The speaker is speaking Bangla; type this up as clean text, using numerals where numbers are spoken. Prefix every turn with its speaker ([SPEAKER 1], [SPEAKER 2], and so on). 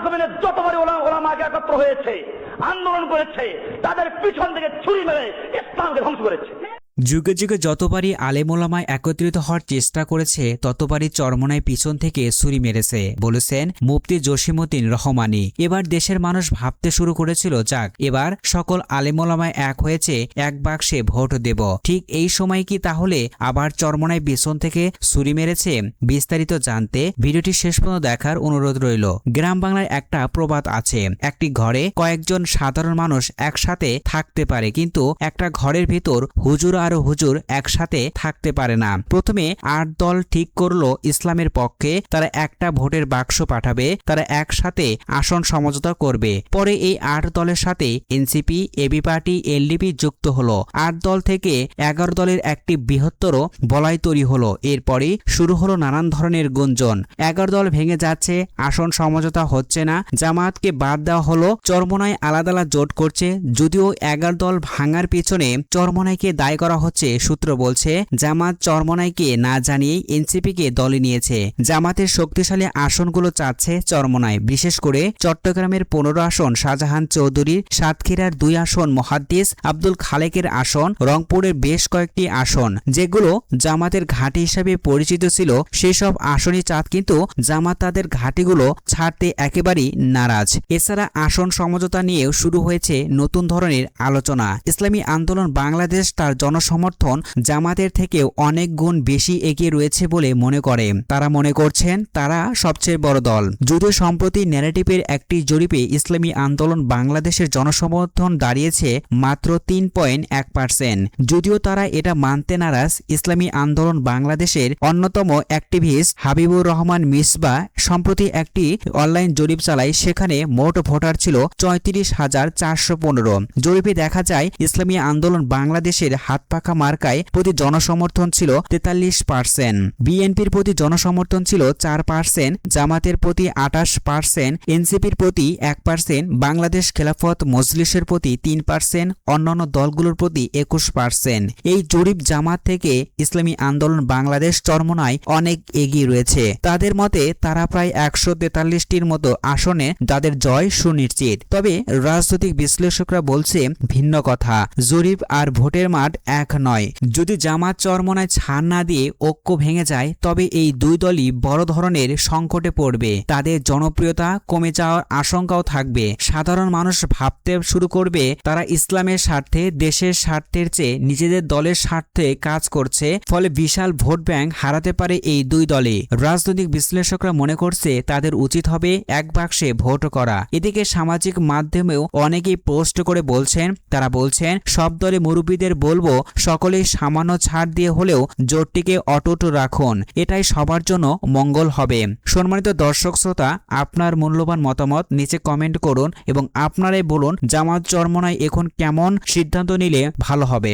[SPEAKER 1] জমিনে যতবারই ওলামাকে একত্র হয়েছে, আন্দোলন করেছে, তাদের পিছন থেকে ছুরি মেরে ইসলামকে ধ্বংস করেছে।
[SPEAKER 2] যুগে যুগে যতবারই আলেম ওলামায় একত্রিত হওয়ার চেষ্টা করেছে, ততবারই চরমনায় পিছন থেকে ছুরি মেরেছে, বলেছেন মুফতি জসিমউদ্দিন রহমানী। এবার দেশের মানুষ ভাবতে শুরু করেছিল, যাক এবার সকল আলেম ওলামায় এক হয়েছে, এক বাক্সে ভোট দেব। ঠিক এই সময় কি তাহলে আবার চরমনায় পিছন থেকে ছুরি মেরেছে? বিস্তারিত জানতে ভিডিওটি শেষ পর্যন্ত দেখার অনুরোধ রইল। গ্রাম বাংলায় একটা প্রবাদ আছে, একটি ঘরে কয়েকজন সাধারণ মানুষ একসাথে থাকতে পারে, কিন্তু একটা ঘরের ভিতর হুজুর আর হুজুর একসাথে থাকতে পারে না। প্রথমে 8 দল ঠিক করলো ইসলামের পক্ষে তারা একটা ভোটের বাক্স পাঠাবে, তারা একসাথে আসন সমঝোতা করবে। পরে এই 8 দলের সাথে এনসিপি, এবি পার্টি, এলডিপি যুক্ত হলো। 8 দল থেকে 11 দলের একটি বৃহত্তর বলয় তৈরি হলো। এরপরে শুরু হলো নানান ধরনের গুঞ্জন। 11 দল ভেঙে যাচ্ছে, আসন সমঝোতা হচ্ছে না, জামায়াতকে বাদ দেওয়া হলো, চরমনায় আলাদা আলাদা জোট করছে। যদিও 11 দল ভাঙার পিছনে চরমনাইকে দায়ী করা হচ্ছে। সূত্র বলছে, জামাত চরমনাইকে না জানিয়েই এনসিপিকে দলে নিয়েছে। জামাতের শক্তিশালী আসনগুলো চাচ্ছে চরমনাই, বিশেষ করে চট্টগ্রামের 15 আসন শাহজাহান চৌধুরীর, সাতক্ষীরার 2 আসন মুহাদ্দিস আব্দুল খালেকের আসন, রংপুরের বেশ কয়েকটি আসন যেগুলো জামাতের ঘাঁটি হিসেবে পরিচিত ছিল, সেসব আসনই চাঁদ, কিন্তু জামাত তাদের ঘাঁটিগুলো ছাড়তে একেবারেই নারাজ। এছাড়া আসন সমঝোতা নিয়েও শুরু হয়েছে নতুন ধরনের আলোচনা। ইসলামী আন্দোলন বাংলাদেশ তার জনসমর্থন জামাতের থেকেও অনেক গুণ বেশি এগিয়ে রয়েছে বলে মনে করে। তারা মনে করছেন তারা সবচেয়ে বড় দল। যদিও সম্প্রতি ন্যারেটিভের একটি জরিপে ইসলামী আন্দোলন বাংলাদেশের জনসমর্থন দাঁড়িয়েছে মাত্র 3.1%। যদিও তারা এটা মানতে নারাজ, ইসলামী আন্দোলন বাংলাদেশের অন্যতম অ্যাক্টিভিস্ট হাবিবুর রহমান মিসবা সম্প্রতি একটি অনলাইন জরিপ চালায়। সেখানে মোট ভোটার ছিল 34,415। জরিপে দেখা যায় ইসলামী আন্দোলন বাংলাদেশের হাতপাখা মার্কায় প্রতি জনসমর্থন ছিল 43%, বিএনপির প্রতি জনসমর্থন ছিল 4%, জামাতের প্রতি 28%, এনসিপির প্রতি 1%, বাংলাদেশ খেলাফত মজলিসের প্রতি 3%, অন্যান্য দলগুলোর প্রতি 21%। এই জরিপ জামাত থেকে ইসলামী আন্দোলন বাংলাদেশ চরমনায় অনেক এগিয়ে রয়েছে। তাদের মতে তারা প্রায় 143টির মতো আসনে তাদের জয় সুনিশ্চিত। তবে রাজনৈতিক বিশ্লেষকরা বলছে ভিন্ন কথা। জরিপ আর ভোটের মাঠ এক নয়। যদি জামাত চরমনায় ছাড় না দিয়ে ঐক্য ভেঙে যায়, তবে এই দুই দলই বড় ধরনের সংকটে পড়বে। তাদের জনপ্রিয়তা কমে যাওয়ার আশঙ্কাও থাকবে। সাধারণ মানুষ ভাবতে শুরু করবে তারা ইসলামের স্বার্থে, দেশের স্বার্থের চেয়ে নিজেদের দলের স্বার্থে কাজ করছে, ফলে বিশাল ভোট ব্যাংক হারাতে পারে এই দুই দলে। রাজনৈতিক বিশ্লেষকরা মনে করছে তাদের উচিত হবে এক বাক্সে ভোট করা। এদিকে সামাজিক মাধ্যমেও অনেকেই পোস্ট করে বলছেন, তারা বলছেন সব দলে মুরব্বীদের বলবো সকলেই সামান্য ছাড় দিয়ে হলেও জোটটিকে অটুট রাখুন, এটাই সবার জন্য মঙ্গল হবে। সম্মানিত দর্শক শ্রোতা, আপনার মূল্যবান মতামত নিচে কমেন্ট করুন এবং আপনারাই বলুন জামাত চরমনায় এখন কেমন সিদ্ধান্ত নিলে ভালো হবে।